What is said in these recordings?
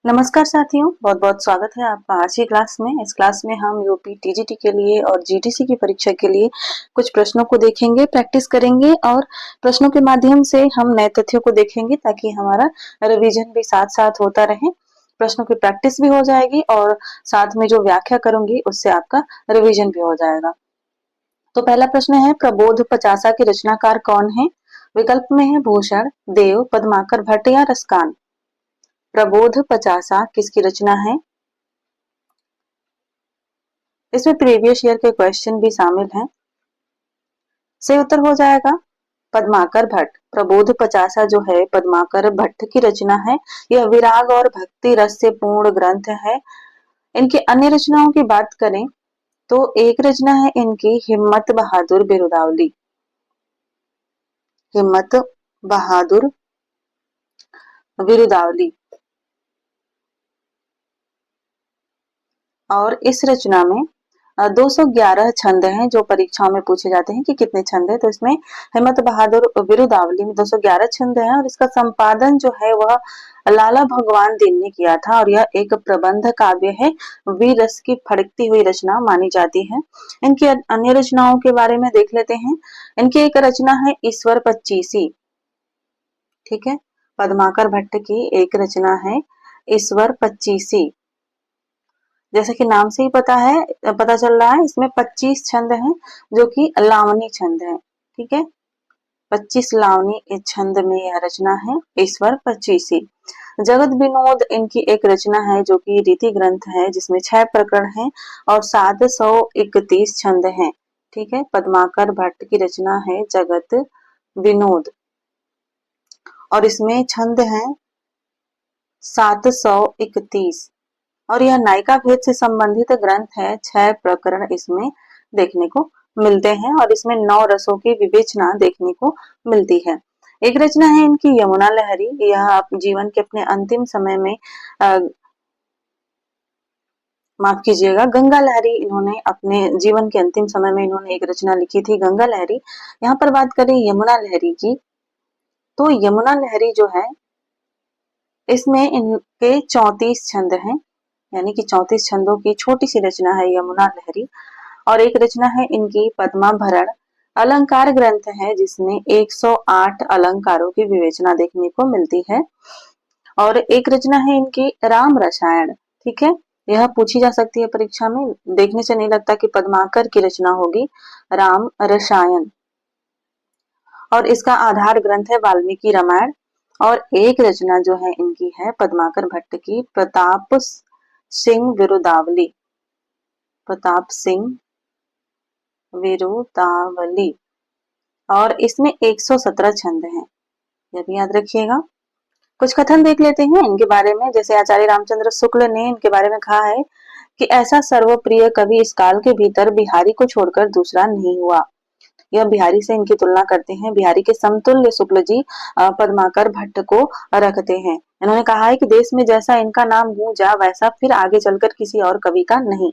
नमस्कार साथियों, बहुत बहुत स्वागत है आपका आज की क्लास में। इस क्लास में हम यूपी टीजीटी के लिए और जीटीसी की परीक्षा के लिए कुछ प्रश्नों को देखेंगे, प्रैक्टिस करेंगे और प्रश्नों के माध्यम से हम नए तथ्यों को देखेंगे ताकि हमारा रिवीजन भी साथ साथ होता रहे। प्रश्नों की प्रैक्टिस भी हो जाएगी और साथ में जो व्याख्या करूंगी उससे आपका रिवीजन भी हो जाएगा। तो पहला प्रश्न है, प्रबोध पचासा के रचनाकार कौन है? विकल्प में है भूषण, देव, पद्माकर भट्ट या रसकान। प्रबोध पचासा किसकी रचना है? इसमें प्रीवियस ईयर के क्वेश्चन भी शामिल हैं। सही उत्तर हो जाएगा पद्माकर भट्ट। प्रबोध पचासा जो है पद्माकर भट्ट की रचना है। यह विराग और भक्ति रस से पूर्ण ग्रंथ है। इनकी अन्य रचनाओं की बात करें तो एक रचना है इनकी हिम्मत बहादुर बिरुदावली। हिम्मत बहादुर बिरुदावली। और इस रचना में 211 छंद हैं जो परीक्षाओं में पूछे जाते हैं कि कितने छंद हैं। तो इसमें हिम्मत बहादुर बिरुदावली में 211 छंद हैं और इसका संपादन जो है वह लाला भगवान दीन ने किया था और यह एक प्रबंध काव्य है। वीर रस की फड़कती हुई रचना मानी जाती है। इनकी अन्य रचनाओं के बारे में देख लेते हैं। इनकी एक रचना है ईश्वर पच्चीसी। ठीक है, पद्माकर भट्ट की एक रचना है ईश्वर पच्चीसी। जैसे कि नाम से ही पता चल रहा है, इसमें 25 छंद हैं जो कि लावनी छंद है। ठीक है, 25 लावनी छंद में यह रचना है ईश्वर पच्चीसी। जगत विनोद इनकी एक रचना है जो कि रीति ग्रंथ है जिसमें 6 प्रकरण हैं और 731 छंद हैं। ठीक है, पद्माकर भट्ट की रचना है जगत विनोद और इसमें छंद हैं 731 और यह नायिका भेद से संबंधित ग्रंथ है। 6 प्रकरण इसमें देखने को मिलते हैं और इसमें 9 रसों की विवेचना देखने को मिलती है। एक रचना है इनकी यमुना लहरी। यह जीवन के अपने अंतिम समय में माफ कीजिएगा, गंगा लहरी। इन्होंने अपने जीवन के अंतिम समय में इन्होंने एक रचना लिखी थी गंगा लहरी। यहाँ पर बात करें यमुना लहरी की तो यमुना लहरी जो है इसमें इनके 34 छंद हैं, यानी कि 34 छंदों की छोटी सी रचना है यमुना लहरी। और एक रचना है इनकी पद्माभरण। अलंकार ग्रंथ है जिसमें 108 अलंकारों की विवेचना देखने को मिलती है। और एक रचना है इनकी राम रसायन। ठीक है, यह पूछी जा सकती है परीक्षा में। देखने से नहीं लगता कि पद्माकर की रचना होगी राम रसायन। और इसका आधार ग्रंथ है वाल्मीकि रामायण। और एक रचना जो है इनकी है पद्माकर भट्ट की प्रताप सिंह विरुदावली। प्रताप सिंह विरुदावली और इसमें 117 छंद हैं, यह भी याद रखिएगा। कुछ कथन देख लेते हैं इनके बारे में। जैसे आचार्य रामचंद्र शुक्ल ने इनके बारे में कहा है कि ऐसा सर्वप्रिय कवि इस काल के भीतर बिहारी को छोड़कर दूसरा नहीं हुआ। यह बिहारी से इनकी तुलना करते हैं। बिहारी के समतुल्य शुक्ल जी पद्माकर भट्ट को रखते हैं। इन्होंने कहा है कि देश में जैसा इनका नाम गूंजा वैसा फिर आगे चलकर किसी और कवि का नहीं।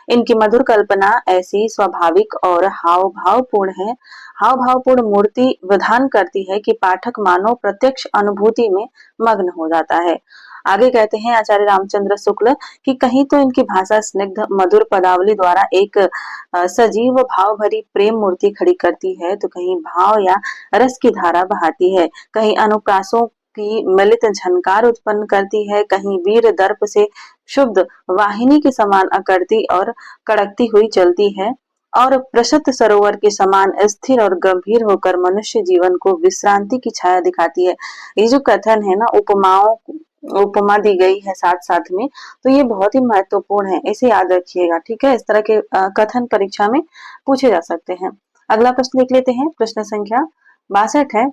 इनकी मधुर कल्पना ऐसी स्वाभाविक और हाव भावपूर्ण है। हाव भावपूर्ण मूर्ति विधान करती है कि पाठक मानो प्रत्यक्ष अनुभूति में मग्न हो जाता है। आगे कहते हैं आचार्य रामचंद्र शुक्ल कि कहीं तो इनकी भाषा स्निग्ध मधुर पदावली द्वारा एक सजीव भाव भरी प्रेम मूर्ति खड़ी करती है तो कहीं भाव या रस की धारा बहाती है, कहीं अनुप्रासों की मिलित झनकार उत्पन्न करती है, कहीं वीर दर्प से शुद्ध वाहिनी के समान अकड़ती और कड़कती हुई चलती है और प्रशस्त सरोवर के समान स्थिर और गंभीर होकर मनुष्य जीवन को विश्रांति की छाया दिखाती है। ये जो कथन है ना, उपमा दी गई है साथ साथ में, तो ये बहुत ही महत्वपूर्ण है, इसे याद रखिएगा। ठीक है, इस तरह के कथन परीक्षा में पूछे जा सकते हैं। अगला प्रश्न देख लेते हैं, प्रश्न संख्या 62 है।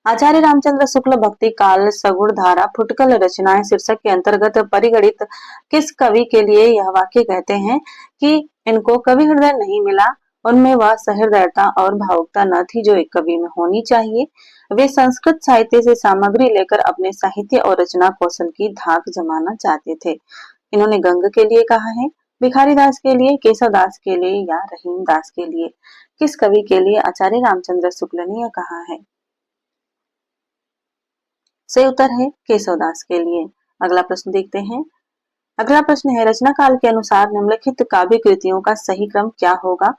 आचार्य रामचंद्र शुक्ल भक्ति काल सगुण धारा फुटकल रचनाएं शीर्षक के अंतर्गत परिगणित किस कवि के लिए यह वाक्य कहते हैं कि इनको कवि हृदय नहीं मिला, उनमें वह सहृदयता और भावुकता न थी जो एक कवि में होनी चाहिए। वे संस्कृत साहित्य से सामग्री लेकर अपने साहित्य और रचना कौशल की धाक जमाना चाहते थे। इन्होंने गंग के लिए कहा है, भिखारी दास के लिए, केशव दास के लिए या रहीम दास के लिए? किस कवि के लिए आचार्य रामचंद्र शुक्ल ने यह कहा है? सही उत्तर है केशवदास के लिए। अगला प्रश्न देखते हैं। अगला प्रश्न है, रचना काल के अनुसार निम्नलिखित काव्य कृतियों का सही क्रम क्या होगा?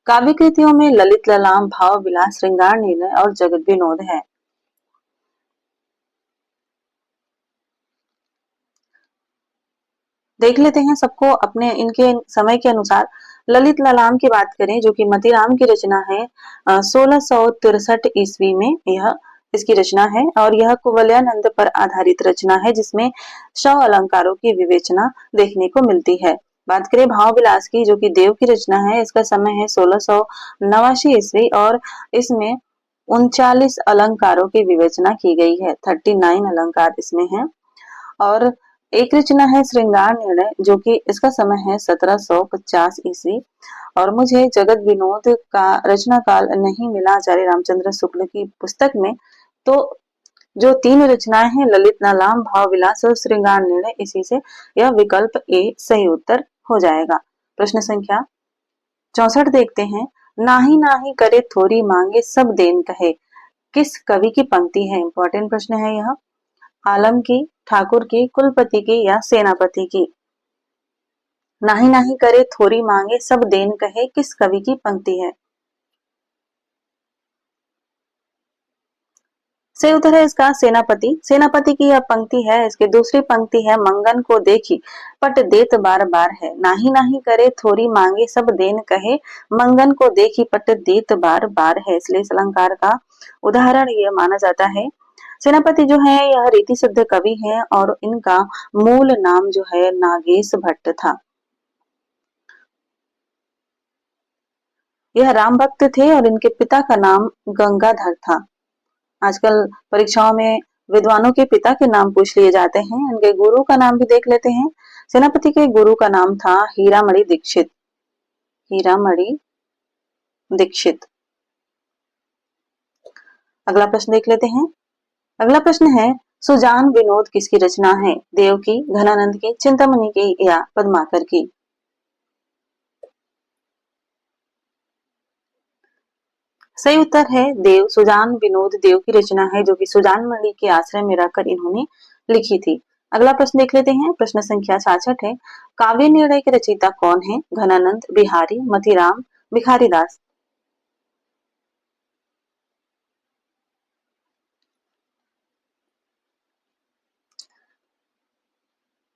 काव्य कृतियों में ललित ललाम, भाव विलास, श्रृंगार निर्णय और जगत विनोद है। देख लेते हैं सबको अपने इनके समय के अनुसार। ललित ललाम की बात करें जो कि मतीराम की रचना है, 1663 ईस्वी में यह इसकी रचना है और यह कुवलयानंद पर आधारित रचना है जिसमें 100 अलंकारों की विवेचना देखने को मिलती है। बात करें भाव विलास की जो कि देव की रचना है, इसका समय है 1689 ईस्वी और इसमें 39 अलंकारों की विवेचना की गई है। 39 अलंकार इसमें है। और एक रचना है श्रृंगार निर्णय जो कि इसका समय है 1750 ईस्वी और मुझे जगत विनोद का रचना काल नहीं मिला आचार्य रामचंद्र शुक्ल की पुस्तक में। तो जो तीन रचनाएं हैं ललित ललाम, भाव विलास और श्रृंगार निर्णय, इसी से यह विकल्प ए सही उत्तर हो जाएगा। प्रश्न संख्या 64 देखते हैं। नाही नाही करे थोरी मांगे सब देन कहे, किस कवि की पंक्ति है? इंपॉर्टेंट प्रश्न है यह। आलम की, ठाकुर की, कुलपति की या सेनापति की? नाही नाही करे थोरी मांगे सब देन कहे, किस कवि की पंक्ति है? सही उत्तर है इसका सेनापति। सेनापति की यह पंक्ति है। इसकी दूसरी पंक्ति है, मंगन को देखी पट देत बार बार है। नाही नाही करे थोरी मांगे सब देन कहे, मंगन को देखी पट देत बार बार है। इसलिए इस अलंकार का उदाहरण यह माना जाता है। सेनापति जो है यह रीति सिद्ध कवि है और इनका मूल नाम जो है नागेश भट्ट था। यह राम भक्त थे और इनके पिता का नाम गंगाधर था। आजकल परीक्षाओं में विद्वानों के पिता के नाम पूछ लिए जाते हैं। इनके गुरु का नाम भी देख लेते हैं। सेनापति के गुरु का नाम था हीरामणि दीक्षित। हीरामणि दीक्षित। अगला प्रश्न देख लेते हैं। अगला प्रश्न है, सुजान विनोद किसकी रचना है? देव की, घनानंद की, चिंतामणि की या पद्माकर की? सही उत्तर है देव। सुजान विनोद देव की रचना है जो कि सुजान मणि के आश्रय में रहकर इन्होंने लिखी थी। अगला प्रश्न देख लेते हैं। प्रश्न संख्या 66 है। काव्य निर्णय के रचयिता कौन है? घनानंद, बिहारी, मतीराम, भिखारी दास?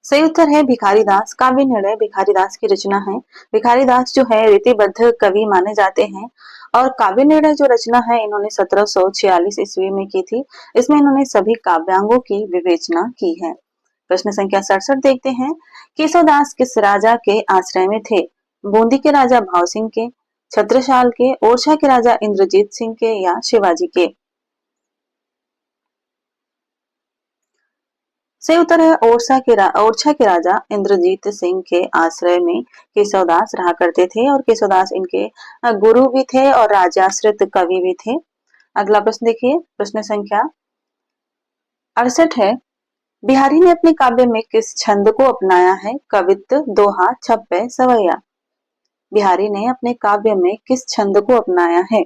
सही उत्तर है भिखारी दास। काव्य निर्णय भिखारी दास की रचना है। भिखारी दास जो है रीतिबद्ध कवि माने जाते हैं और काव्य निर्णय जो रचना है इन्होंने 1746 ईस्वी में की थी। इसमें इन्होंने सभी काव्यांगों की विवेचना की है। प्रश्न संख्या 67 देखते हैं। केशवदास किस राजा के आश्रय में थे? बूंदी के राजा भाव सिंह के, छत्रसाल के, ओरछा के राजा इंद्रजीत सिंह के या शिवाजी के? सही उत्तर है ओरछा के राजा इंद्रजीत सिंह के आश्रय में केशवदास रहा करते थे और केशवदास इनके गुरु भी थे और राजाश्रित कवि भी थे। अगला प्रश्न देखिए। प्रश्न संख्या 68 है। बिहारी ने अपने काव्य में किस छंद को अपनाया है? कवित्त, दोहा, छप्पे, सवैया? बिहारी ने अपने काव्य में किस छंद को अपनाया है?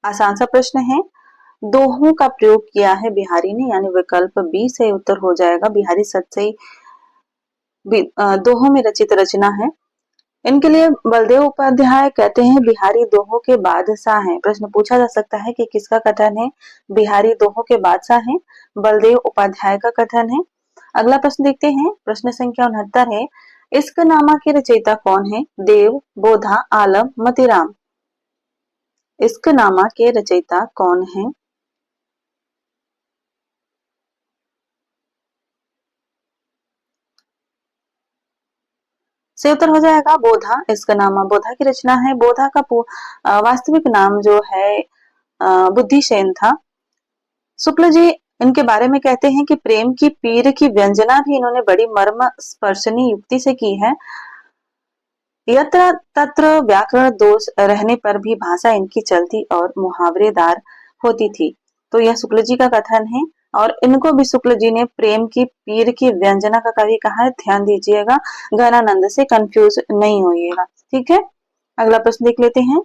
आसान सा प्रश्न है। दोहों का प्रयोग किया है बिहारी ने, यानी विकल्प बी से उत्तर हो जाएगा। बिहारी सच्चाई दोहों में रचित रचना है। इनके लिए बलदेव उपाध्याय कहते हैं बिहारी दोहों के बादशाह हैं। प्रश्न पूछा जा सकता है कि किसका कथन है बिहारी दोहों के बादशाह हैं? बलदेव उपाध्याय का कथन है। अगला प्रश्न देखते हैं। प्रश्न संख्या 69 है। इश्क नामा के रचयिता कौन है? देव, बोधा, आलम, मतीराम? इश्क नामा के रचयिता कौन है? से उत्तर हो जाएगा बोधा। इसका नाम बोधा की रचना है। बोधा का वास्तविक नाम जो है बुद्धिसेन था। शुक्ल जी इनके बारे में कहते हैं कि प्रेम की पीर की व्यंजना भी इन्होंने बड़ी मर्म स्पर्शनी युक्ति से की है। यत्र तत्र व्याकरण दोष रहने पर भी भाषा इनकी चलती और मुहावरेदार होती थी। तो यह शुक्ल जी का कथन है और इनको भी शुक्ल जी ने प्रेम की पीर की व्यंजना का कवि कहा है। ध्यान दीजिएगा, घनानंद से कंफ्यूज नहीं होइएगा। ठीक है। अगला प्रश्न देख लेते हैं।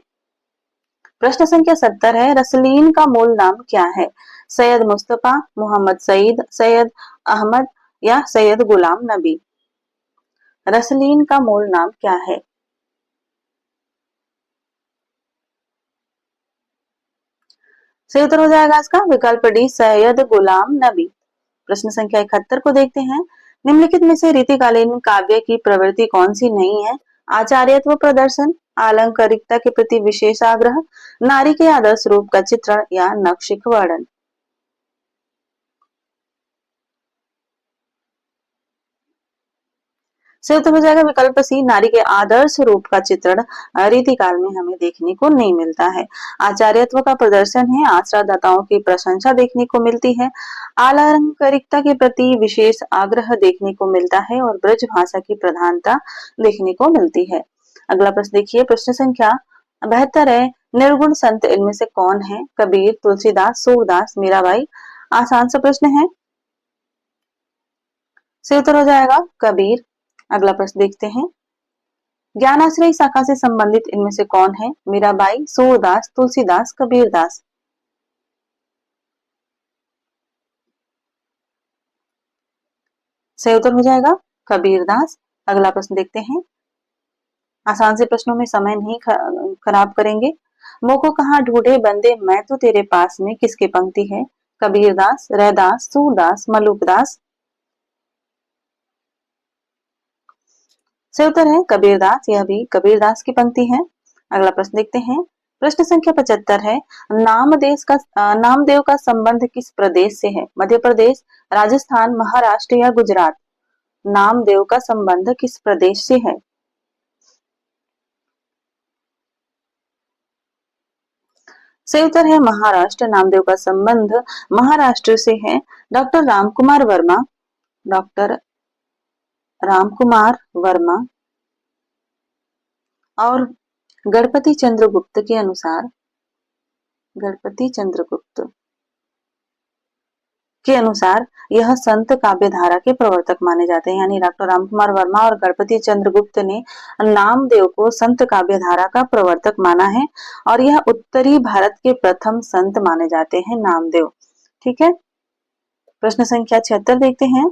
प्रश्न संख्या 70 है, रसलीन का मूल नाम क्या है? सैयद मुस्तफा, मोहम्मद सईद, सैयद अहमद या सैयद गुलाम नबी? रसलीन का मूल नाम क्या है? सही उत्तर हो जाएगा इसका विकल्प डी, सैयद गुलाम नबी। प्रश्न संख्या 71 को देखते हैं, निम्नलिखित में से रीतिकालीन काव्य की प्रवृत्ति कौन सी नहीं है? आचार्यत्व प्रदर्शन, आलंकारिकता के प्रति विशेष आग्रह, नारी के आदर्श रूप का चित्रण या नक्शिक वर्णन? सही उत्तर हो जाएगा विकल्प सी, नारी के आदर्श रूप का चित्रण रीतिकाल में हमें देखने को नहीं मिलता है। आचार्यत्व का प्रदर्शन है, आश्रयदाताओं की प्रशंसा देखने को मिलती है, आलंकारिकता के प्रति विशेष आग्रह देखने को मिलता है और ब्रज भाषा की प्रधानता देखने को मिलती है। अगला प्रश्न देखिए, प्रश्न संख्या 72 है, निर्गुण संत इनमें से कौन है? कबीर, तुलसीदास, सूरदास, मीराबाई? आसान सा प्रश्न है। सही उत्तर हो जाएगा कबीर। अगला प्रश्न देखते हैं, ज्ञानाश्रय शाखा से संबंधित इनमें से कौन है? मीराबाई, सूरदास, तुलसीदास, कबीरदास? सही उत्तर हो जाएगा कबीरदास। अगला प्रश्न देखते हैं, आसान से प्रश्नों में समय नहीं खराब करेंगे। मोको कहाँ ढूंढे बंदे मैं तो तेरे पास में, किसकी पंक्ति है? कबीरदास, रैदास, सूरदास, मलुकदास? सही उत्तर है कबीरदास, यह भी कबीरदास की पंक्ति है। अगला प्रश्न देखते हैं, प्रश्न संख्या 75 है, नामदेव का संबंध किस प्रदेश से है? मध्य प्रदेश, राजस्थान, महाराष्ट्र या गुजरात? नामदेव का संबंध किस प्रदेश से है? सही उत्तर है महाराष्ट्र, नामदेव का संबंध महाराष्ट्र से है। डॉक्टर रामकुमार वर्मा, डॉक्टर रामकुमार वर्मा और गणपति चंद्रगुप्त के अनुसार, गणपति चंद्रगुप्त के अनुसार यह संत काव्य धारा के प्रवर्तक माने जाते हैं। यानी डॉक्टर रामकुमार वर्मा और गणपति चंद्रगुप्त ने नामदेव को संत काव्य धारा का प्रवर्तक माना है और यह उत्तरी भारत के प्रथम संत माने जाते हैं नामदेव। ठीक है, प्रश्न संख्या 76 देखते हैं,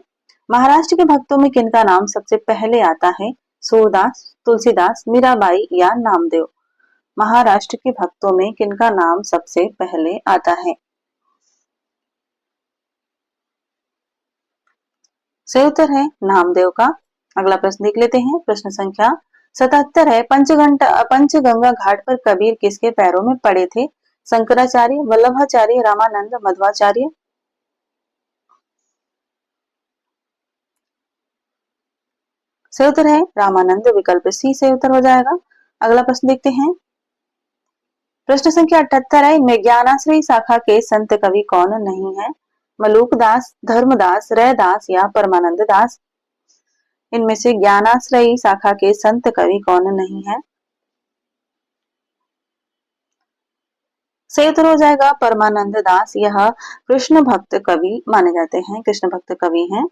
महाराष्ट्र के भक्तों में किनका नाम सबसे पहले आता है? सूरदास, तुलसीदास, मीराबाई या नामदेव? महाराष्ट्र के भक्तों में किनका नाम सबसे पहले आता है? सही उत्तर है नामदेव का। अगला प्रश्न देख लेते हैं, प्रश्न संख्या 77 है, पंचगंगा घाट पर कबीर किसके पैरों में पड़े थे? शंकराचार्य, वल्लभाचार्य, रामानंद, मध्वाचार्य? सही उत्तर है रामानंद, विकल्प सी सही उत्तर हो जाएगा। अगला प्रश्न देखते हैं, प्रश्न संख्या 78 है, इनमें ज्ञानाश्रयी शाखा के संत कवि कौन नहीं है? मलुकदास, धर्मदास, रैदास या परमानंद दास? इनमें से ज्ञानाश्रयी शाखा के संत कवि कौन नहीं है? सही उत्तर हो जाएगा परमानंद दास, यह कृष्ण भक्त कवि माने जाते हैं, कृष्ण भक्त कवि हैं।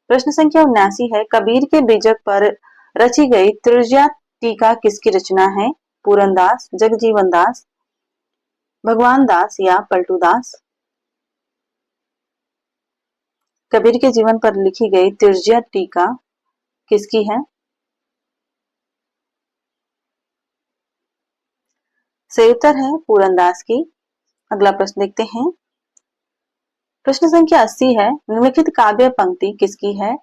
प्रश्न संख्या 79 है, कबीर के बीजक पर रची गई तृतीया टीका किसकी रचना है? पूरनदास, जगजीवन दास, भगवान दास या पलटू दास? कबीर के जीवन पर लिखी गई तृतीया टीका किसकी है? सही उत्तर है पूरनदास की। अगला प्रश्न देखते हैं, प्रश्न संख्या 80 है, निम्नलिखित काव्य पंक्ति किसकी है?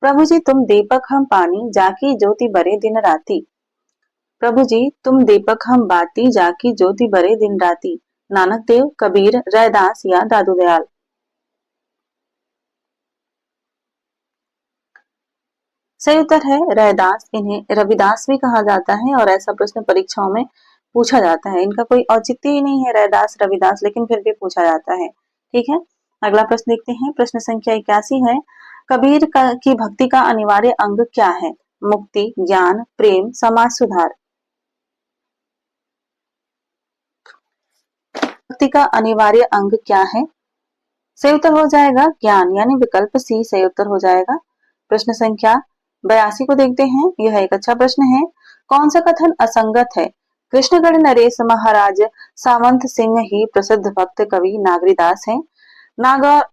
प्रभु जी तुम दीपक हम पानी, जाकी ज्योति बरे दिन राती। प्रभु जी तुम दीपक हम बाती, जाकी ज्योति बरे दिन राती। नानक देव, कबीर, रैदास या दादू दयाल? सही उत्तर है रैदास, इन्हें रविदास भी कहा जाता है और ऐसा प्रश्न परीक्षाओं में पूछा जाता है। इनका कोई औचित्य ही नहीं है रैदास रविदास, लेकिन फिर भी पूछा जाता है। ठीक है, अगला प्रश्न देखते हैं, प्रश्न संख्या 81 है, कबीर की भक्ति का अनिवार्य अंग क्या है? मुक्ति, ज्ञान, प्रेम, समाज सुधार? भक्ति का अनिवार्य अंग क्या है? सही उत्तर हो जाएगा ज्ञान, यानी विकल्प सी सही उत्तर हो जाएगा। प्रश्न संख्या 82 को देखते हैं, यह एक अच्छा प्रश्न है, कौन सा कथन असंगत है? कृष्णगढ़ नरेश महाराज सावंत सिंह ही प्रसिद्ध भक्त कवि नागरीदास हैं। नागौर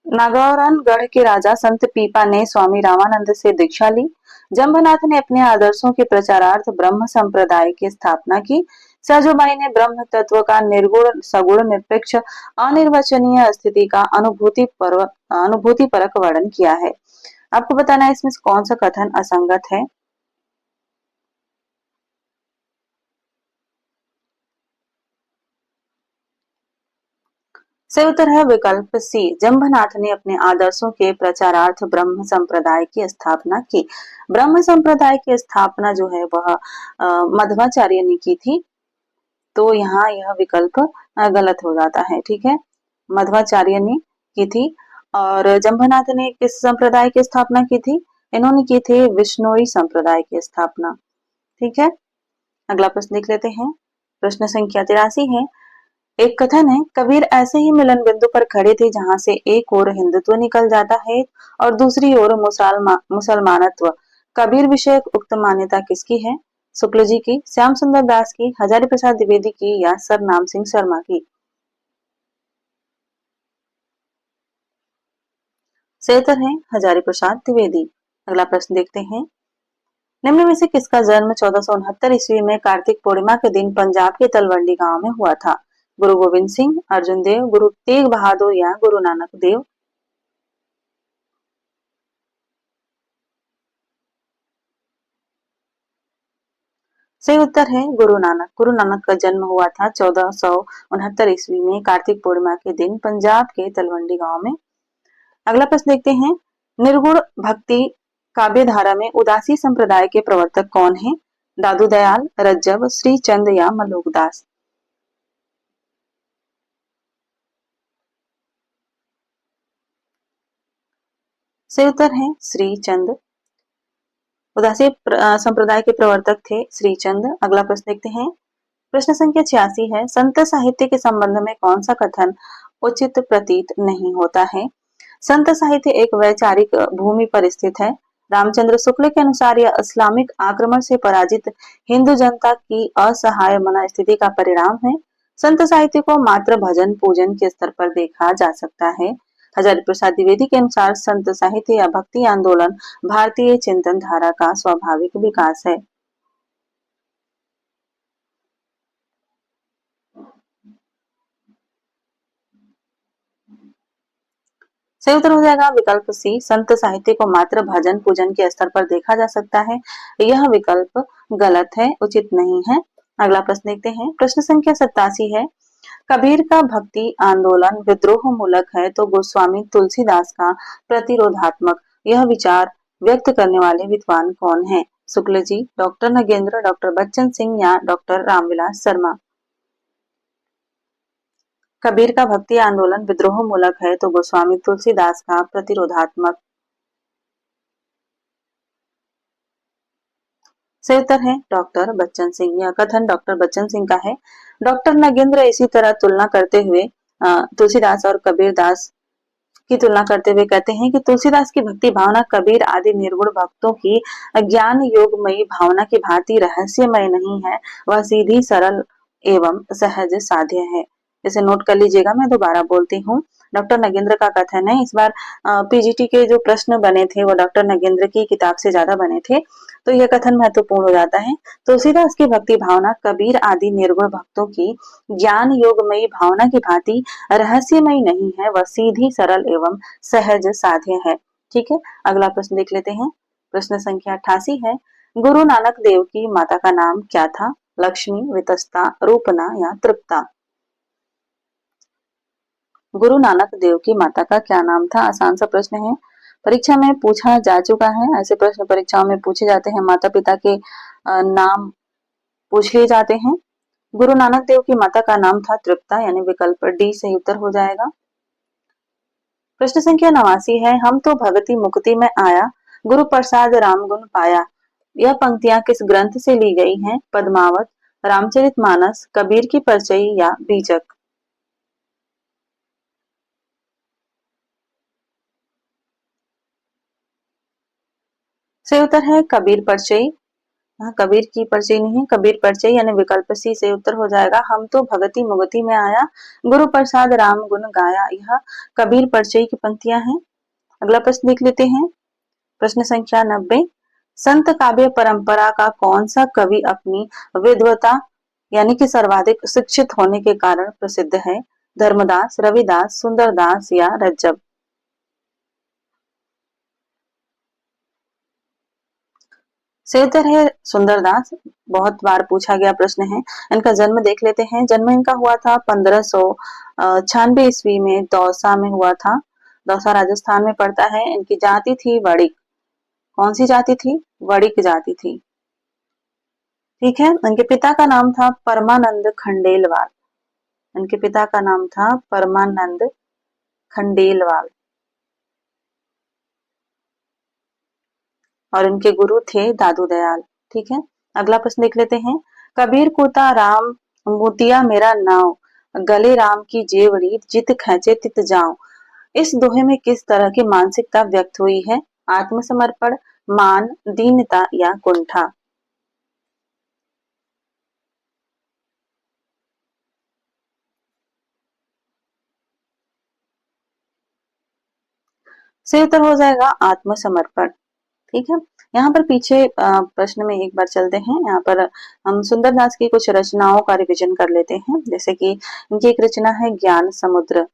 नागौरनगढ़ के राजा संत पीपा ने स्वामी रामानंद से दीक्षा ली। जम्भनाथ ने अपने आदर्शों के प्रचारार्थ ब्रह्म संप्रदाय की स्थापना की। सैजोबाई ने ब्रह्म तत्व का निर्गुण सगुण निरपेक्ष अनिर्वचनीय स्थिति का अनुभूति परक वर्णन किया है। आपको बताना है इसमें कौन सा कथन असंगत है। सही उत्तर है विकल्प सी। जम्भनाथ ने अपने आदर्शों के प्रचारार्थ ब्रह्म संप्रदाय की स्थापना की। ब्रह्म संप्रदाय की स्थापना जो है वह मध्वाचार्य ने की थी। तो यहाँ यह विकल्प गलत हो जाता है। ठीक है, मध्वाचार्य ने की थी। और जम्भनाथ ने किस संप्रदाय की स्थापना की थी? इन्होंने की थी विष्णोई संप्रदाय की स्थापना। ठीक है, अगला प्रश्न देख लेते हैं। प्रश्न संख्या 83 है। एक कथन है, कबीर ऐसे ही मिलन बिंदु पर खड़े थे जहां से एक ओर हिंदुत्व निकल जाता है और दूसरी ओर मुसलमानत्व। कबीर विषयक उक्त मान्यता किसकी है? शुक्ल जी की, श्याम सुंदर दास की, हजारी प्रसाद द्विवेदी की या सरनाम सिंह शर्मा की? सही उत्तर है हजारी प्रसाद द्विवेदी। अगला प्रश्न देखते हैं। निम्न में से किसका जन्म 1469 ईस्वी में कार्तिक पूर्णिमा के दिन पंजाब के तलवंडी गांव में हुआ था? गुरु गोविंद सिंह, अर्जुन देव, गुरु तेग बहादुर या गुरु नानक देव? सही उत्तर है गुरु नानक। गुरु नानक का जन्म हुआ था 1469 ईस्वी में कार्तिक पूर्णिमा के दिन पंजाब के तलवंडी गांव में। अगला प्रश्न देखते हैं। निर्गुण भक्ति काव्य धारा में उदासी संप्रदाय के प्रवर्तक कौन है? दादू दयाल, रज्जब, श्रीचंद या मलोकदास? सही उत्तर है श्रीचंद। उदासी संप्रदाय के प्रवर्तक थे श्रीचंद। अगला प्रश्न देखते हैं। प्रश्न संख्या 86 है। संत साहित्य के संबंध में कौन सा कथन उचित प्रतीत नहीं होता है? संत साहित्य एक वैचारिक भूमि पर स्थित है। रामचंद्र शुक्ल के अनुसार यह इस्लामिक आक्रमण से पराजित हिंदू जनता की असहाय मनस्थिति का परिणाम है। संत साहित्य को मात्र भजन पूजन के स्तर पर देखा जा सकता है। हजारी प्रसाद द्विवेदी के अनुसार संत साहित्य या भक्ति आंदोलन भारतीय चिंतन धारा का स्वाभाविक विकास है। सही उत्तर हो जाएगा विकल्प सी। संत साहित्य को मात्र भजन पूजन के स्तर पर देखा जा सकता है। यह विकल्प गलत है, उचित नहीं है। अगला प्रश्न देखते हैं। प्रश्न संख्या 87 है। कबीर का भक्ति आंदोलन विद्रोह मूलक है तो गोस्वामी तुलसीदास का प्रतिरोधात्मक। यह विचार व्यक्त करने वाले विद्वान कौन है? शुक्ल जी, डॉक्टर नगेंद्र, डॉक्टर बच्चन सिंह या डॉक्टर रामविलास शर्मा? कबीर का भक्ति आंदोलन विद्रोह मूलक है तो गोस्वामी तुलसीदास का प्रतिरोधात्मक। सही उत्तर है डॉक्टर बच्चन सिंह। यह कथन डॉक्टर बच्चन सिंह का है। डॉक्टर नगेंद्र इसी तरह तुलना करते हुए तुलसीदास और कबीर दास की तुलना करते हुए कहते हैं कि तुलसीदास की भक्ति भावना कबीर आदि निर्गुण भक्तों की ज्ञान योगमयी भावना की भांति रहस्यमय नहीं है, वह सीधी सरल एवं सहज साध्य है। इसे नोट कर लीजिएगा, मैं दोबारा बोलती हूँ। डॉक्टर नगेंद्र का कथन है। इस बार पीजीटी के जो प्रश्न बने थे वो डॉक्टर नगेंद्र की किताब से ज्यादा बने थे, तो यह कथन महत्वपूर्ण हो जाता है। तुलसीदास की भक्ति भावना कबीर आदि निर्गुण भक्तों की ज्ञान योगमयी भावना की भांति रहस्यमय नहीं है, वह सीधी सरल एवं सहज साध्य है। ठीक है, अगला प्रश्न देख लेते हैं। प्रश्न संख्या 88 है। गुरु नानक देव की माता का नाम क्या था? लक्ष्मी, वितस्ता, रूपना या तृप्ता? गुरु नानक देव की माता का क्या नाम था? आसान सा प्रश्न है, परीक्षा में पूछा जा चुका है। ऐसे प्रश्न परीक्षाओं में पूछे जाते हैं। माता पिता के नाम पूछ लिए जाते हैं। गुरु नानक देव की माता का नाम था तृप्ता, यानी विकल्प डी सही उत्तर हो जाएगा। प्रश्न संख्या 89 है। हम तो भगति मुक्ति में आया, गुरु प्रसाद राम गुण पाया। यह पंक्तियां किस ग्रंथ से ली गई हैं? पद्मावत, रामचरितमानस, कबीर की परचई या बीजक? सही उत्तर है कबीर परचई। हाँ, कबीर की परिचय नहीं है, कबीर परिचय यानी विकल्प सी से उत्तर हो जाएगा। हम तो भगति मुगति में आया, गुरु प्रसाद राम गुण गाया। यह कबीर परिचय की पंक्तियां हैं। अगला प्रश्न देख लेते हैं। प्रश्न संख्या 90। संत काव्य परंपरा का कौन सा कवि अपनी विद्वता यानी कि सर्वाधिक शिक्षित होने के कारण प्रसिद्ध है? धर्मदास, रविदास, सुंदरदास या रज्जब? सही उत्तर है सुंदरदास। बहुत बार पूछा गया प्रश्न है। इनका जन्म देख लेते हैं। जन्म इनका हुआ था 1596 ईस्वी में दौसा में हुआ था। दौसा राजस्थान में पड़ता है। इनकी जाति थी वणिक। कौन सी जाति थी? वणिक जाति थी। ठीक है। इनके पिता का नाम था परमानंद खंडेलवाल। इनके पिता का नाम था परमानंद खंडेलवाल और इनके गुरु थे दादू दयाल। ठीक है। अगला प्रश्न देख लेते हैं। कबीर कुता राम मोतिया मेरा नाव, गले राम की जेवड़ी जित खेचे तित जाऊं। इस दोहे में किस तरह की मानसिकता व्यक्त हुई है? आत्मसमर्पण, मान, दीनता या कुंठा? सही उत्तर हो जाएगा आत्मसमर्पण। ठीक है। यहाँ पर पीछे प्रश्न में एक बार चलते हैं। यहाँ पर हम सुंदरदास की कुछ रचनाओं का रिवीजन कर लेते हैं। जैसे कि इनकी एक रचना है ज्ञान समुद्र।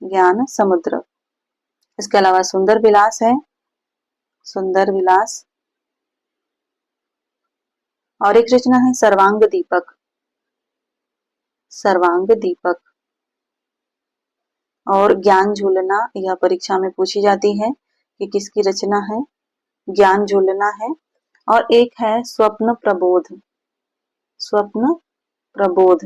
ज्ञान समुद्र। इसके अलावा सुंदर विलास है। सुंदर विलास। और एक रचना है सर्वांग दीपक। सर्वांग दीपक। और ज्ञान झूलना, यह परीक्षा में पूछी जाती है कि किसकी रचना है। ज्ञान झूलना है। और एक है स्वप्न प्रबोध। स्वप्न प्रबोध।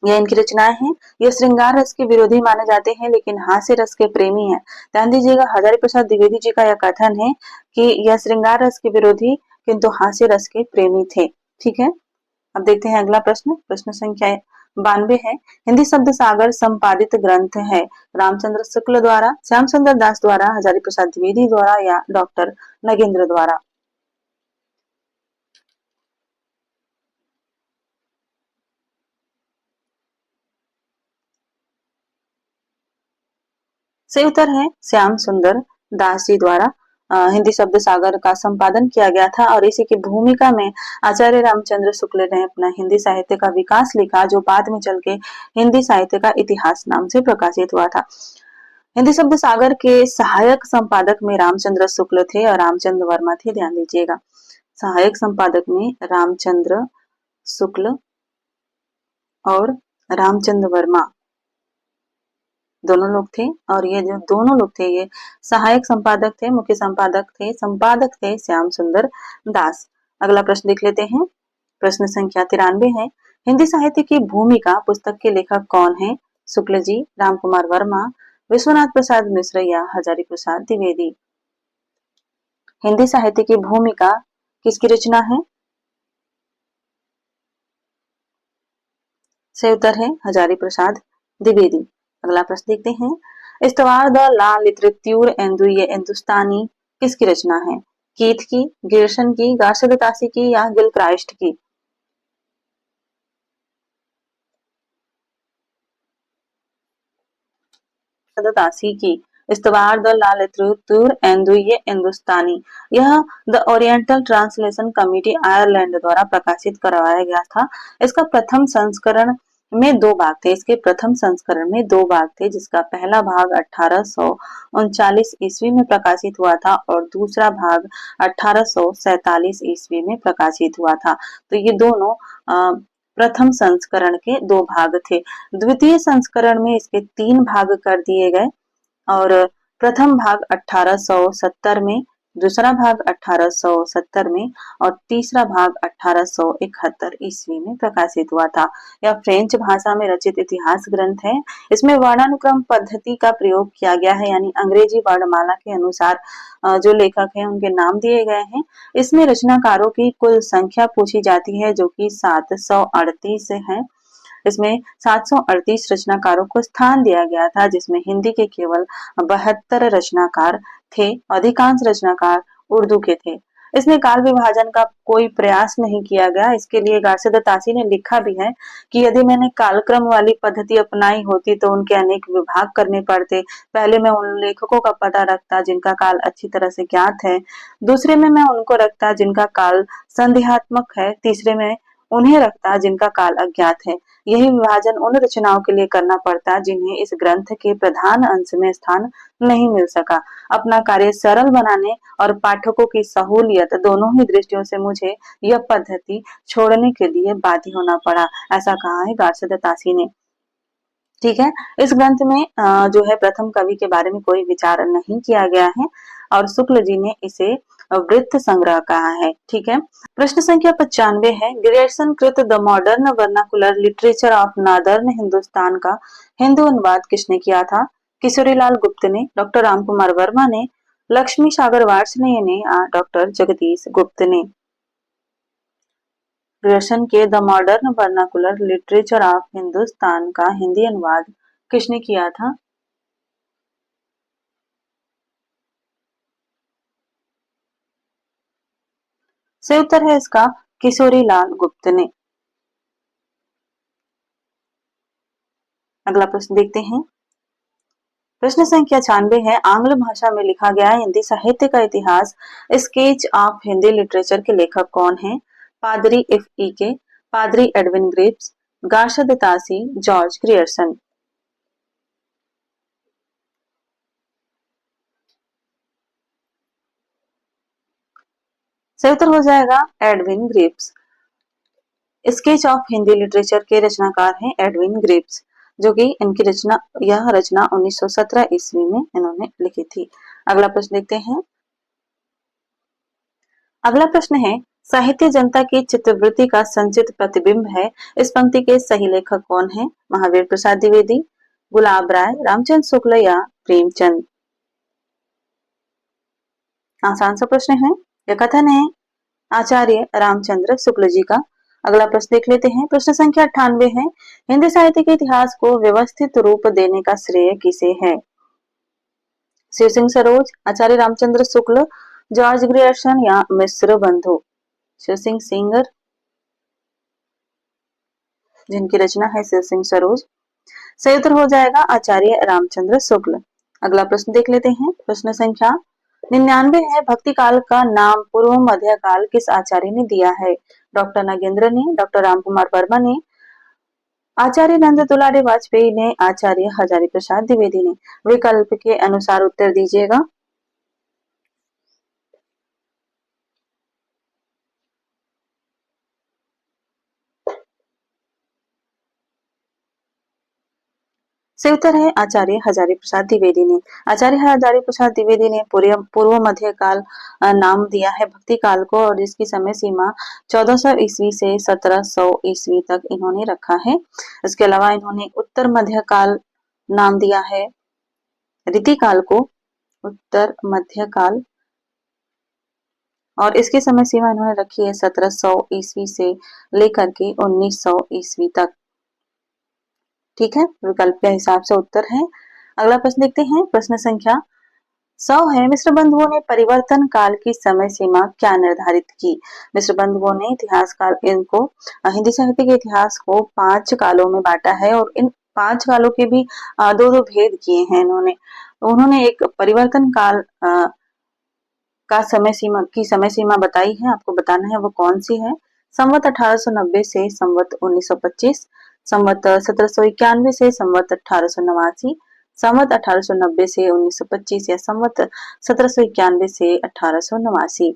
यह इनकी रचनाएं हैं। ये श्रृंगार रस के विरोधी माने जाते हैं लेकिन हास्य रस के प्रेमी हैं। ध्यान दीजिएगा, हजारी प्रसाद द्विवेदी जी का यह कथन है कि यह श्रृंगार रस के विरोधी किंतु हास्य रस के प्रेमी थे। ठीक है। अब देखते हैं अगला प्रश्न। प्रश्न संख्या 92 है। हिंदी शब्द सागर संपादित ग्रंथ है रामचंद्र शुक्ल द्वारा, श्याम सुंदर दास द्वारा, हजारी प्रसाद द्विवेदी द्वारा या डॉक्टर नगेंद्र द्वारा? सही उत्तर है श्याम सुंदर दास जी द्वारा हिंदी शब्द सागर का संपादन किया गया था और इसी की भूमिका में आचार्य रामचंद्र शुक्ल ने अपना हिंदी साहित्य का विकास लिखा, जो बाद में चल के हिंदी साहित्य का इतिहास नाम से प्रकाशित हुआ था। हिंदी शब्द सागर के सहायक संपादक में रामचंद्र शुक्ल थे और रामचंद्र वर्मा थे। ध्यान दीजिएगा, सहायक संपादक में रामचंद्र शुक्ल और रामचंद्र वर्मा दोनों लोग थे। और ये जो दोनों लोग थे ये सहायक संपादक थे, मुख्य संपादक थे श्याम सुंदर दास। अगला प्रश्न देख लेते हैं। प्रश्न संख्या 93 है। हिंदी साहित्य की भूमिका पुस्तक के लेखक कौन है? शुक्ल जी, राम कुमार वर्मा, विश्वनाथ प्रसाद मिश्र या हजारी प्रसाद द्विवेदी? हिंदी साहित्य की भूमिका किसकी रचना है? सही उत्तर है हजारी प्रसाद द्विवेदी। अगला प्रश्न देखते हैं। इस्तवार द ला लिटरेत्यूर एंदु ये हिंदुस्तानी किसकी रचना है? कीथ की, गिरशन की, गार्सद की या गिलक्राइस्ट की? दासी की। इस्तवार द ला लिटरेत्यूर एंदु ये हिंदुस्तानी, यह the oriental translation committee Ireland द्वारा प्रकाशित करवाया गया था। इसका प्रथम संस्करण में दो भाग थे। इसके प्रथम संस्करण में दो भाग थे, जिसका पहला भाग 1839 ईस्वी में प्रकाशित हुआ था और दूसरा भाग 1847 ईस्वी में प्रकाशित हुआ था। तो ये दोनों प्रथम संस्करण के दो भाग थे। द्वितीय संस्करण में इसके तीन भाग कर दिए गए और प्रथम भाग 1870 में, दूसरा भाग 1870 में और तीसरा भाग 1871 ईस्वी में प्रकाशित हुआ था। यह फ्रेंच भाषा में रचित इतिहास ग्रंथ है। इसमें वर्णानुक्रम पद्धति का प्रयोग किया गया है, यानी अंग्रेजी वर्णमाला के अनुसार जो लेखक हैं उनके नाम दिए गए हैं। इसमें रचनाकारों की कुल संख्या पूछी जाती है, जो कि 738 है। इसमें 738 रचनाकारों को स्थान दिया गया था, जिसमें हिंदी के केवल 72 रचनाकार थे। अधिकांश रचनाकार उर्दू के थे। इसमें काल विभाजन का कोई प्रयास नहीं किया गया। इसके लिए गार्सिदातासी ने लिखा भी है कि यदि मैंने कालक्रम वाली पद्धति अपनाई होती तो उनके अनेक विभाग करने पड़ते। पहले मैं उन लेखकों का पता रखता जिनका काल अच्छी तरह से ज्ञात है, दूसरे में मैं उनको रखता जिनका काल संदेहात्मक है, तीसरे में उन्हें रखता जिनका काल अज्ञात है। यही विभाजन उन रचनाओं के लिए करना पड़ता जिन्हें इस ग्रंथ के प्रधान अंश में स्थान नहीं मिल सका। अपना कार्य सरल बनाने और पाठकों की सहूलियत दोनों ही दृष्टियों से मुझे यह पद्धति छोड़ने के लिए बाध्य होना पड़ा। ऐसा कहा है गार्सिदातासी ने। ठीक है, इस ग्रंथ में जो है प्रथम कवि के बारे में कोई विचार नहीं किया गया है और शुक्ल जी ने इसे वृत्त संग्रह कहा है। ठीक है, प्रश्न संख्या 95 है, ग्रियर्सन कृत the modern vernacular literature of northern Hindustan का हिंदू अनुवाद किसने किया था? किशोरीलाल गुप्त ने, डॉक्टर रामकुमार वर्मा ने, लक्ष्मी सागर वार्ष्णेय ने या डॉक्टर जगदीश गुप्त ने? ग्रियर्सन के the modern vernacular literature of Hindustan का हिंदी अनुवाद किसने किया था? सही उत्तर है इसका किशोरीलाल गुप्त ने। अगला प्रश्न देखते हैं। प्रश्न संख्या 96 है, आंग्ल भाषा में लिखा गया हिंदी साहित्य का इतिहास स्केच ऑफ हिंदी लिटरेचर के लेखक कौन है? पादरी एफ ई के, पादरी Edwin Greaves, Garcin de Tassy, George Grierson? सही उत्तर हो जाएगा Edwin Greaves. Sketch of Hindi literature के रचनाकार हैं एडविन ग्रिप्स, जो कि यह रचना 1917 ईस्वी में इन्होंने लिखी थी। अगला प्रश्न देखते हैं। अगला प्रश्न है, साहित्य जनता की चित्तवृत्ति का संचित प्रतिबिंब है। इस पंक्ति के सही लेखक कौन है? महावीर प्रसाद द्विवेदी, गुलाब राय, रामचंद्र शुक्ल या प्रेमचंद? आसान सा प्रश्न है। यह कथन है आचार्य रामचंद्र शुक्ल जी का। अगला प्रश्न देख लेते हैं। प्रश्न संख्या 98 है, हिंदी साहित्य के इतिहास को व्यवस्थित रूप देने का श्रेय किसे है? शिव सिंह सरोज, आचार्य रामचंद्र शुक्ल, जॉर्ज ग्रियर्सन या मिश्र बंधु? शिव सिंह सिंगर, जिनकी रचना है शिव सिंह सरोज। सही उत्तर हो जाएगा आचार्य रामचंद्र शुक्ल। अगला प्रश्न देख लेते हैं। प्रश्न संख्या 99 है, भक्ति काल का नाम पूर्व मध्य काल किस आचार्य ने दिया है? डॉक्टर नागेंद्र ने, डॉक्टर रामकुमार वर्मा ने, आचार्य नंद दुलारे वाजपेयी ने, आचार्य हजारी प्रसाद द्विवेदी ने? विकल्प के अनुसार उत्तर दीजिएगा। सही उत्तर है आचार्य हजारी प्रसाद द्विवेदी ने। आचार्य हजारी प्रसाद द्विवेदी ने पूर्व मध्य काल नाम दिया है भक्ति काल को और इसकी समय सीमा 1400 ईस्वी से 1700 ईस्वी तक इन्होंने रखा है। इसके अलावा इन्होंने उत्तर मध्य काल नाम दिया है रीति काल को, उत्तर मध्य काल, और इसकी समय सीमा इन्होंने रखी है 1700 ईस्वी से लेकर के 1900 ईस्वी तक। ठीक है, विकल्प के हिसाब से उत्तर है। अगला प्रश्न देखते हैं। प्रश्न संख्या 100 है, मिश्र बंधुओं ने परिवर्तन काल की समय सीमा क्या निर्धारित की? मिश्र बंधुओं ने इतिहास काल इनको हिंदी साहित्य के इतिहास को 5 कालों में बांटा है और इन 5 कालों के भी दो दो भेद किए हैं इन्होंने। उन्होंने एक परिवर्तन काल का समय सीमा बताई है, आपको बताना है वो कौन सी है। संवत 1890 से संवत 1925, संवत 1791 से संवत 1889, संवत 1890 से 1925 या संवत 1791 से 1889।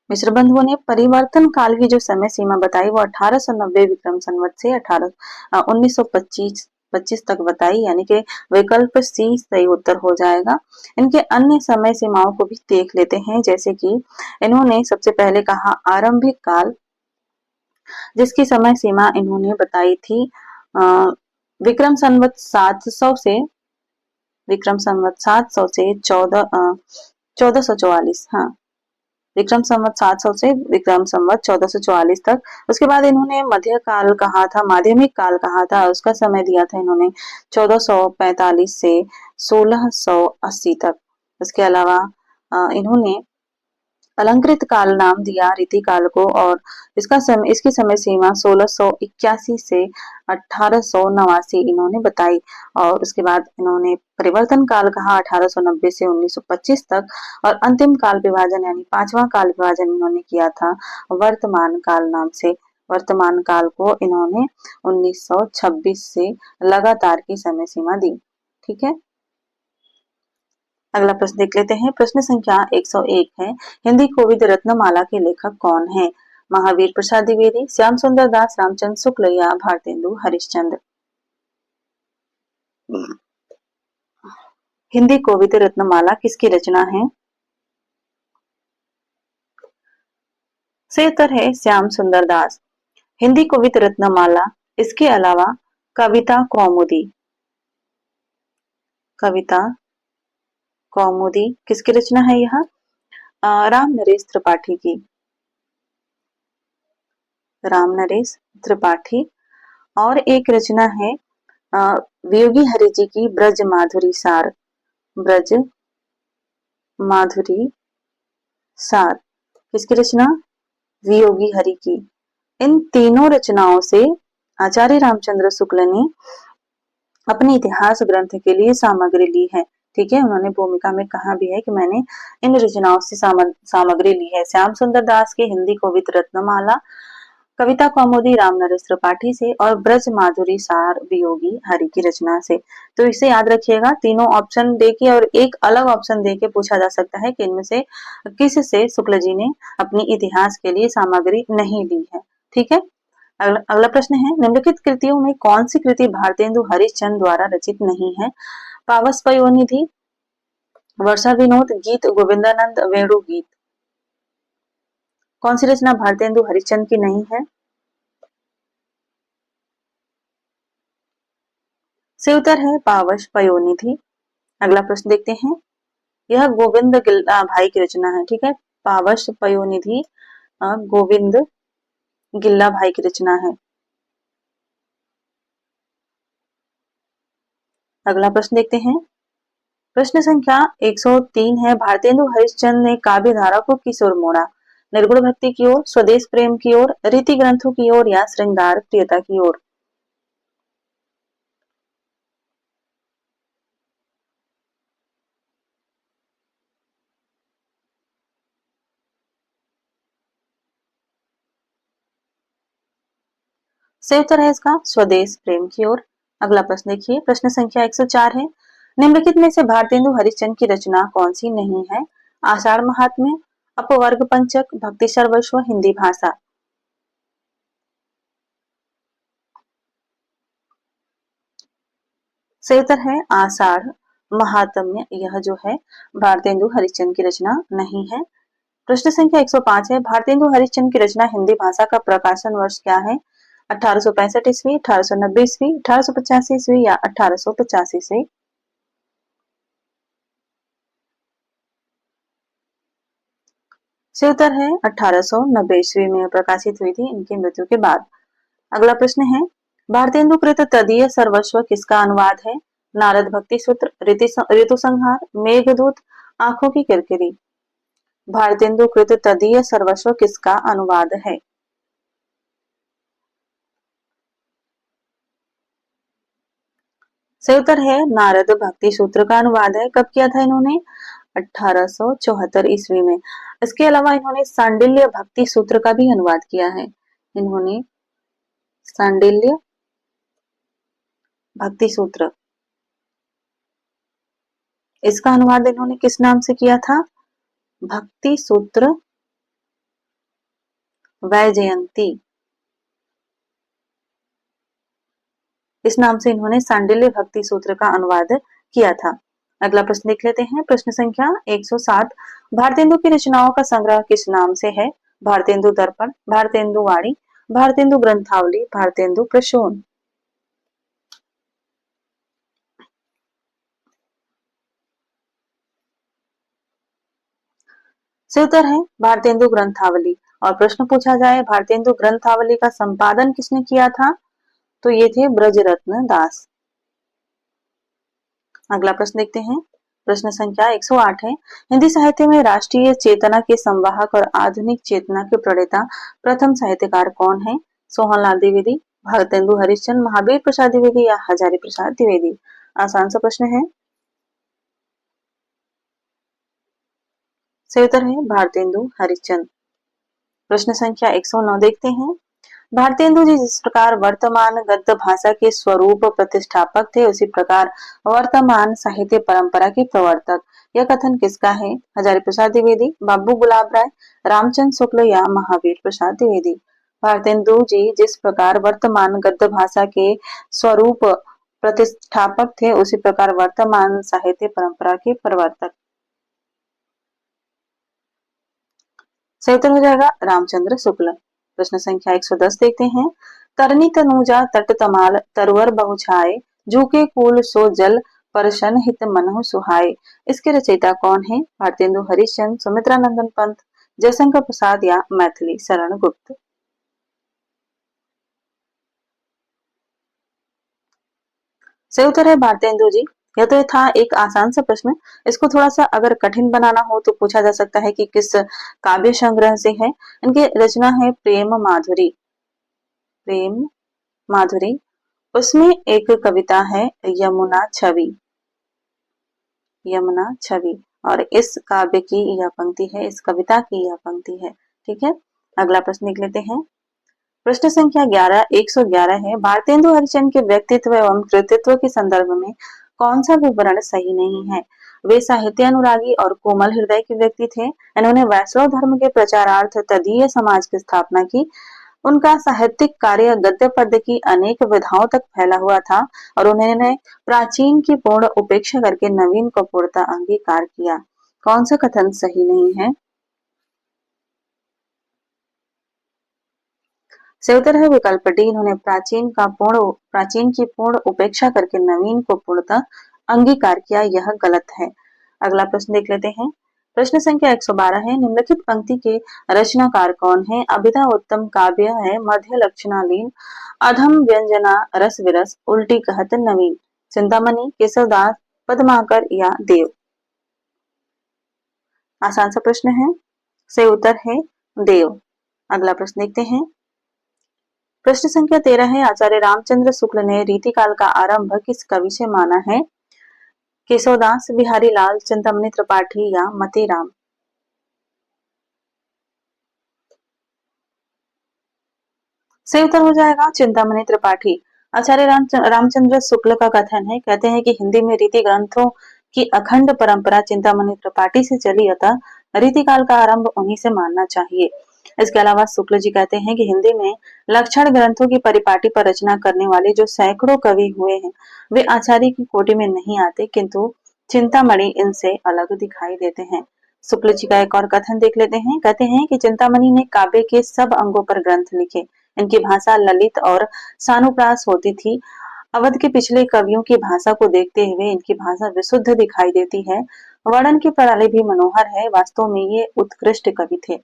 मिश्र बंधुओं ने परिवर्तन काल की जो समय सीमा बताई वो 1890 विक्रम संवत से 1925 तक बताई, यानी कि विकल्प सी सही उत्तर हो जाएगा। इनके अन्य समय सीमाओं को भी देख लेते हैं, जैसे कि इन्होंने सबसे पहले कहा आरंभिक काल, जिसकी समय सीमा इन्होंने बताई थी विक्रम संवत 700 से 1444, हाँ, विक्रम संवत 700 से विक्रम संवत 1444 तक। उसके बाद इन्होंने मध्य काल कहा था, माध्यमिक काल कहा था, उसका समय दिया था इन्होंने 1445 से 1680 तक। इसके अलावा इन्होंने अलंकृत काल नाम दिया रीति काल को और इसकी समय सीमा 1681 से 1889 इन्होंने बताई और उसके बाद इन्होंने परिवर्तन काल कहा 1890 से 1925 तक और अंतिम काल विभाजन यानी पांचवा काल विभाजन इन्होंने किया था वर्तमान काल नाम से। वर्तमान काल को इन्होंने 1926 से लगातार की समय सीमा दी। ठीक है, अगला प्रश्न देख लेते हैं। प्रश्न संख्या 101 है, हिंदी कोविद रत्नमाला के लेखक कौन है? महावीर प्रसाद द्विवेदी, श्याम सुंदर दास, रामचंद्र शुक्ल या भारतेंदु हरिश्चंद्र? हिंदी कोविद रत्नमाला किसकी रचना है? सही उत्तर है श्याम सुंदर दास। हिंदी कोविद रत्नमाला, इसके अलावा कविता कौमुदी, कविता कौमुदी किसकी रचना है? यह राम नरेश त्रिपाठी की, राम नरेश त्रिपाठी। और एक रचना है वियोगी हरि जी की ब्रज माधुरी सार, ब्रज माधुरी सार किसकी रचना? वियोगी हरि की। इन तीनों रचनाओं से आचार्य रामचंद्र शुक्ल ने अपने इतिहास ग्रंथ के लिए सामग्री ली है। ठीक है, उन्होंने भूमिका में कहा भी है कि मैंने इन रचनाओं से सामग्री ली है। श्याम सुंदर दास की हिंदी कोविद रत्नमाला, कविता कौमुदी राम नरेश त्रिपाठी से और ब्रज माधुरी सार वियोगी हरि की रचना से। तो इसे याद रखिएगा, तीनों ऑप्शन देके और एक अलग ऑप्शन देके पूछा जा सकता है कि इनमें से किस से शुक्ल जी ने अपनी इतिहास के लिए सामग्री नहीं ली है। ठीक है, अगला प्रश्न है, निम्नलिखित कृतियों में कौन सी कृति भारतेंदु हरिश्चंद्र द्वारा रचित नहीं है? पावस पयोनिधि, वर्षा विनोद, गीत गोविंदानंद, वेणु गीत। कौन सी रचना भारतेंदु हरिश्चंद्र की नहीं है? से उत्तर है पावस पयोनिधि। अगला प्रश्न देखते हैं, यह गोविंद गिल्ला भाई की रचना है। ठीक है, पावस पयोनिधि गोविंद गिल्ला भाई की रचना है। अगला प्रश्न देखते हैं, प्रश्न संख्या 103 है, भारतेंदु हरिश्चंद्र ने काव्य धारा को किस ओर मोड़ा? निर्गुण भक्ति की ओर, स्वदेश प्रेम की ओर, रीति ग्रंथों की ओर या श्रृंगार प्रियता की ओर? सही उत्तर है इसका स्वदेश प्रेम की ओर। अगला प्रश्न देखिए, प्रश्न संख्या 104 है, निम्नलिखित में से भारतेंदु हरिश्चंद्र की रचना कौन सी नहीं है? आषाढ़ महात्म्य, अपवर्ग पंचक, भक्ति सर्वस्व, हिंदी भाषा। सही उत्तर है आषाढ़ महात्म्य, यह जो है भारतेंदु हरिश्चंद्र की रचना नहीं है। प्रश्न संख्या 105 है, भारतेंदु हरिश्चंद्र की रचना हिंदी भाषा का प्रकाशन वर्ष क्या है? 1865 ईस्वी, 1890 ईस्वी, 1885 ईस्वी या 1885 ईस्वी? सही उत्तर है 1890 ईस्वी में प्रकाशित हुई थी इनकी मृत्यु के बाद। अगला प्रश्न है, भारतेंदु कृत तदीय सर्वस्व किसका अनुवाद है? नारद भक्ति सूत्र, ऋतु संहार, मेघदूत, आंखों की किरकिरी। भारतेंदु कृत तदीय सर्वस्व किसका अनुवाद है? सही उत्तर है नारद भक्ति सूत्र का अनुवाद है। कब किया था इन्होंने? 1874 ईस्वी में। इसके अलावा इन्होंने सांडिल्य भक्ति सूत्र का भी अनुवाद किया है। इन्होंने सांडिल्य भक्ति सूत्र, इसका अनुवाद इन्होंने किस नाम से किया था? भक्ति सूत्र वैजयंती, इस नाम से इन्होंने सांडिल्य भक्ति सूत्र का अनुवाद किया था। अगला प्रश्न देख लेते हैं, प्रश्न संख्या 107, भारतेंदु की रचनाओं का संग्रह किस नाम से है? भारतेंदु दर्पण, भारतेंदु वाणी, भारतेंदु ग्रंथावली, भारतेंदु प्रसून। सही उत्तर है भारतेंदु ग्रंथावली। और प्रश्न पूछा जाए भारतेंदु ग्रंथावली का संपादन किसने किया था? तो ये थे ब्रजरत्न दास। अगला प्रश्न देखते हैं, प्रश्न संख्या 108 है, हिंदी साहित्य में राष्ट्रीय चेतना के संवाहक और आधुनिक चेतना के प्रणेता प्रथम साहित्यकार कौन है? सोहनलाल द्विवेदी, भारतेंदु हरिश्चंद्र, महावीर प्रसाद द्विवेदी या हजारी प्रसाद द्विवेदी? आसान सा प्रश्न है। सही उत्तर है भारतेंदु हरिश्चंद्र। प्रश्न संख्या 109 देखते हैं, भारतेंदु जी जिस प्रकार वर्तमान गद्य भाषा के स्वरूप प्रतिष्ठापक थे, उसी प्रकार वर्तमान साहित्य परंपरा के प्रवर्तक। यह कथन किसका है? हजारी प्रसाद द्विवेदी, बाबू गुलाब राय, रामचंद्र शुक्ल या महावीर प्रसाद द्विवेदी? भारतेंदु जी जिस प्रकार वर्तमान गद्य भाषा के स्वरूप प्रतिष्ठापक थे, उसी प्रकार वर्तमान साहित्य परंपरा के प्रवर्तक। सही उत्तर हो जाएगा रामचंद्र शुक्ल। प्रश्न संख्या 110 देखते हैं, तरनी तनुजा तट तमाल तरवर बहुछाए, झुके कूल सो जल परशन हित मनहु सुहाए। इसके रचयिता कौन है? भारतेंदु हरिश्चंद्र, सुमित्रा नंदन पंत, जयशंकर प्रसाद या मैथिली शरण गुप्त? सही उत्तर है भारतेंदु जी। यह तो था एक आसान सा प्रश्न। इसको थोड़ा सा अगर कठिन बनाना हो तो पूछा जा सकता है कि किस काव्य संग्रह से है। इनके रचना है प्रेम माधुरी। प्रेम माधुरी, उसमें एक कविता है यमुना छवि। यमुना छवि, और इस काव्य की यह पंक्ति है, इस कविता की यह पंक्ति है। ठीक है, अगला प्रश्न लिख लेते हैं। प्रश्न संख्या 111 है, भारतेंदु हरिश्चंद्र के व्यक्तित्व एवं कृतित्व के संदर्भ में कौन सा विवरण सही नहीं है? वे साहित्य अनुरागी और कोमल हृदय के व्यक्ति थे। इन्होंने वैष्णव धर्म के प्रचारार्थ तदीय समाज की स्थापना की। उनका साहित्यिक कार्य गद्य पद्य की अनेक विधाओं तक फैला हुआ था और उन्होंने प्राचीन की पूर्ण उपेक्षा करके नवीन को पूर्णतः अंगीकार किया। कौन सा कथन सही नहीं है? सही उत्तर है विकल्प डी, इन्होंने प्राचीन की पूर्ण उपेक्षा करके नवीन को पूर्णतः अंगीकार किया। यह गलत है। अगला प्रश्न देख लेते हैं। प्रश्न संख्या 112 है, निम्नलिखित पंक्ति के रचनाकार कौन है? अभिधा उत्तम काव्य है, मध्य लक्षणालीन, अधम व्यंजना रस विरस, उल्टी कहत नवीन? चिंतामणि, केशवदास, पद्माकर या देव? आसान सा प्रश्न है। सही उत्तर है देव। अगला प्रश्न देखते हैं। प्रश्न संख्या 13 है, आचार्य रामचंद्र शुक्ल ने रीतिकाल का आरंभ किस कवि से माना है? केशवदास, बिहारी लाल, चिंतामणि त्रिपाठी या मतीराम? सही उत्तर हो जाएगा चिंतामणि त्रिपाठी। आचार्य रामचंद्र शुक्ल का कथन है, कहते हैं कि हिंदी में रीति ग्रंथों की अखंड परंपरा चिंतामणि त्रिपाठी से चली, अतः रीतिकाल का आरंभ उन्हीं से मानना चाहिए। इसके अलावा शुक्ल जी कहते हैं कि हिंदी में लक्षण ग्रंथों की परिपाटी पर रचना करने वाले जो सैकड़ों कवि हुए हैं, वे आचार्य की कोटि में नहीं आते, किंतु चिंतामणि इनसे अलग दिखाई देते हैं। शुक्ल जी का एक और कथन देख लेते हैं। कहते हैं कि चिंतामणि ने काव्य के सब अंगों पर ग्रंथ लिखे। इनकी भाषा ललित और सानुप्रास होती थी। अवध के पिछले कवियों की भाषा को देखते हुए इनकी भाषा विशुद्ध दिखाई देती है। वर्णन की प्रणाली भी मनोहर है। वास्तव में ये उत्कृष्ट कवि थे।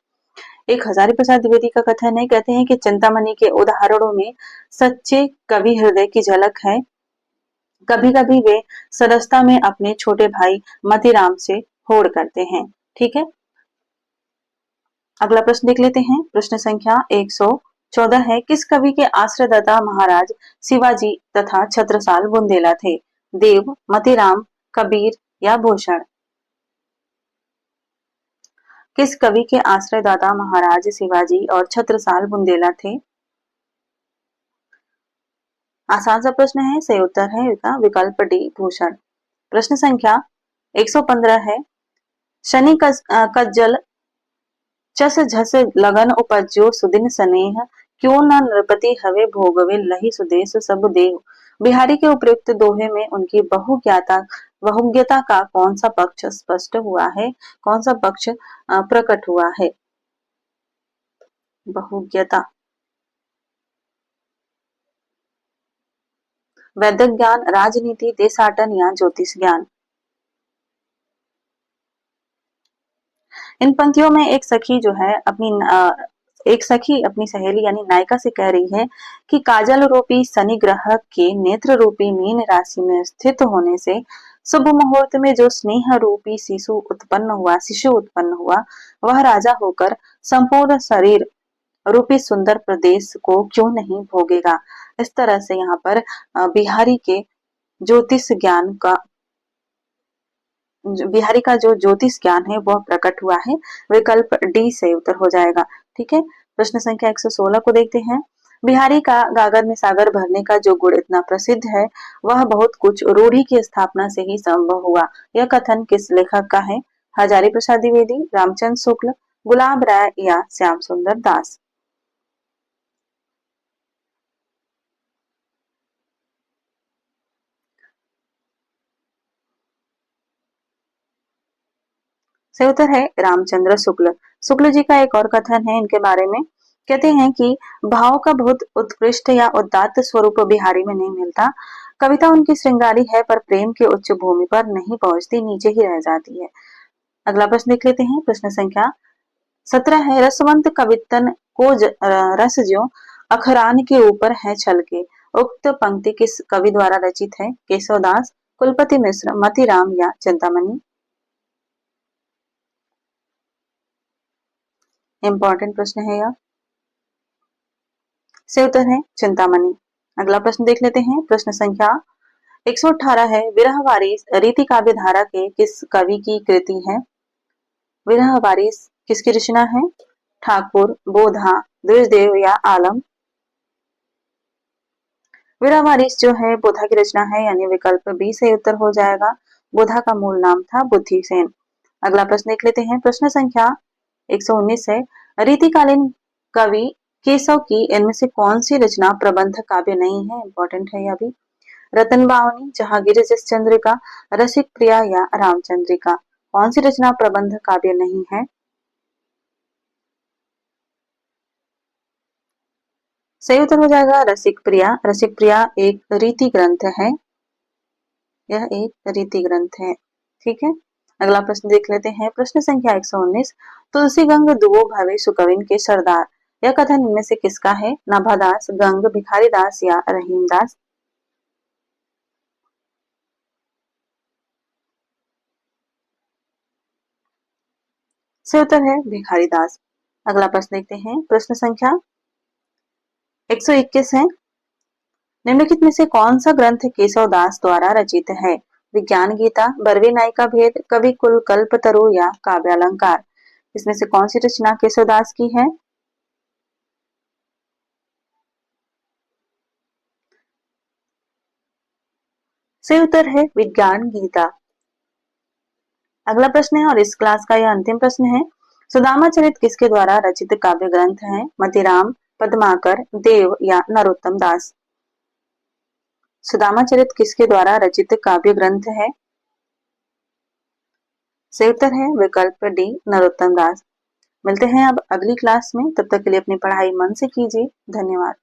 एक हजारी प्रसाद द्विवेदी का कथन है, कहते हैं कि चिंतामणि के उदाहरणों में सच्चे कवि हृदय की झलक है। कभी कभी वे सदस्यता में अपने छोटे भाई मतीराम से होड़ करते हैं। ठीक है, अगला प्रश्न देख लेते हैं। प्रश्न संख्या 114 है, किस कवि के आश्रयदाता महाराज शिवाजी तथा छत्रसाल बुंदेला थे? देव, मतीराम, कबीर या भूषण? किस कवि के आश्रयदाता महाराज शिवाजी और छत्रसाल बुंदेला थे? आसान सा प्रश्न है। सही उत्तर है इसका विकल्प डी, भूषण। प्रश्न संख्या 115 है, शनि कज्जल चस झस लगन उपज्यो सुदिन स्नेह, क्यों न नृपति हवे भोगवे लहि सुदेश सब देव? बिहारी के उपयुक्त दोहे में उनकी बहुज्ञता का कौन सा पक्ष स्पष्ट हुआ है? कौन सा पक्ष प्रकट हुआ है? बहुज्ञता, वैदिक ज्ञान, राजनीति, देशाटन या ज्योतिष ज्ञान? इन पंक्तियों में एक सखी अपनी सहेली यानी नायिका से कह रही है कि काजल रूपी शनि ग्रह के नेत्र रूपी मीन राशि में स्थित होने से शुभ मुहूर्त में जो स्नेह रूपी शिशु उत्पन्न हुआ, वह राजा होकर संपूर्ण शरीर रूपी सुंदर प्रदेश को क्यों नहीं भोगेगा। इस तरह से यहाँ पर बिहारी के ज्योतिष ज्ञान का बिहारी का जो ज्योतिष ज्ञान है वह प्रकट हुआ है। विकल्प डी से उत्तर हो जाएगा। ठीक है, प्रश्न संख्या 116 को देखते हैं। बिहारी का गागर में सागर भरने का जो गुण इतना प्रसिद्ध है, वह बहुत कुछ रूढ़ी की स्थापना से ही संभव हुआ। यह कथन किस लेखक का है? हजारी प्रसाद द्विवेदी, रामचंद्र शुक्ल, गुलाब राय या श्याम सुंदर दास। सही उत्तर है रामचंद्र शुक्ल। शुक्ल जी का एक और कथन है इनके बारे में। कहते हैं कि भाव का बहुत उत्कृष्ट या उदात्त स्वरूप बिहारी में नहीं मिलता। कविता उनकी श्रृंगारी है, पर प्रेम के उच्च भूमि पर नहीं पहुंचती, नीचे ही रह जाती है। अगला प्रश्न देख लेते हैं। प्रश्न संख्या 17 है। रसवंत कवितन को रस जो अखरान के ऊपर है छल के। उक्त पंक्ति किस कवि द्वारा रचित है? केशवदास, कुलपति मिश्र, मतीराम या चिंतामणि। इंपॉर्टेंट प्रश्न है यह। से उत्तर है चिंतामणि। अगला प्रश्न देख लेते हैं। प्रश्न संख्या 118 है। विरह वारिस रीति काव्य धारा के किस कवि की कृति है? विरह वारिस किसकी रचना है? ठाकुर, बोधा, द्विजदेव या आलम। विरह वारिस जो है बोधा की रचना है, यानी विकल्प बी से उत्तर हो जाएगा। बोधा का मूल नाम था बुद्धिसेन। अगला प्रश्न देख लेते हैं। प्रश्न संख्या 119 है। रीतिकालीन कवि केशव की इनमें से कौन सी रचना प्रबंध काव्य नहीं है? इंपॉर्टेंट है यह भी। रतन बावनी, जहांगीर चंद्रिका, रसिक प्रिया या रामचंद्रिका। कौन सी रचना प्रबंध काव्य नहीं है? सही उत्तर हो जाएगा रसिक प्रिया। रसिक प्रिया एक रीति ग्रंथ है। यह एक रीति ग्रंथ है। ठीक है, अगला प्रश्न देख लेते हैं। प्रश्न संख्या 119। तुलसी गंग दुओ भवे सुकविन के सरदार। यह कथन इनमें से किसका है? नभादास, गंग, भिखारी दास या रहीम दास। सही उत्तर है भिखारी दास। अगला प्रश्न देखते हैं। प्रश्न संख्या 121 है। निम्नलिखित में से कौन सा ग्रंथ केशव दास द्वारा रचित है? विज्ञान गीता, बरवे नायिका भेद, कवि कुल कल्पतरु या काव्यालंकार। इसमें से कौन सी रचना केशव दास की है? सही उत्तर है विज्ञान गीता। अगला प्रश्न है और इस क्लास का यह अंतिम प्रश्न है। सुदामा चरित किसके द्वारा रचित काव्य ग्रंथ है? मतीराम, पद्माकर, देव या नरोत्तम दास। सुदामा चरित किसके द्वारा रचित काव्य ग्रंथ है? सही उत्तर है विकल्प डी नरोत्तम दास। मिलते हैं अब अगली क्लास में, तब तक के लिए अपनी पढ़ाई मन से कीजिए। धन्यवाद।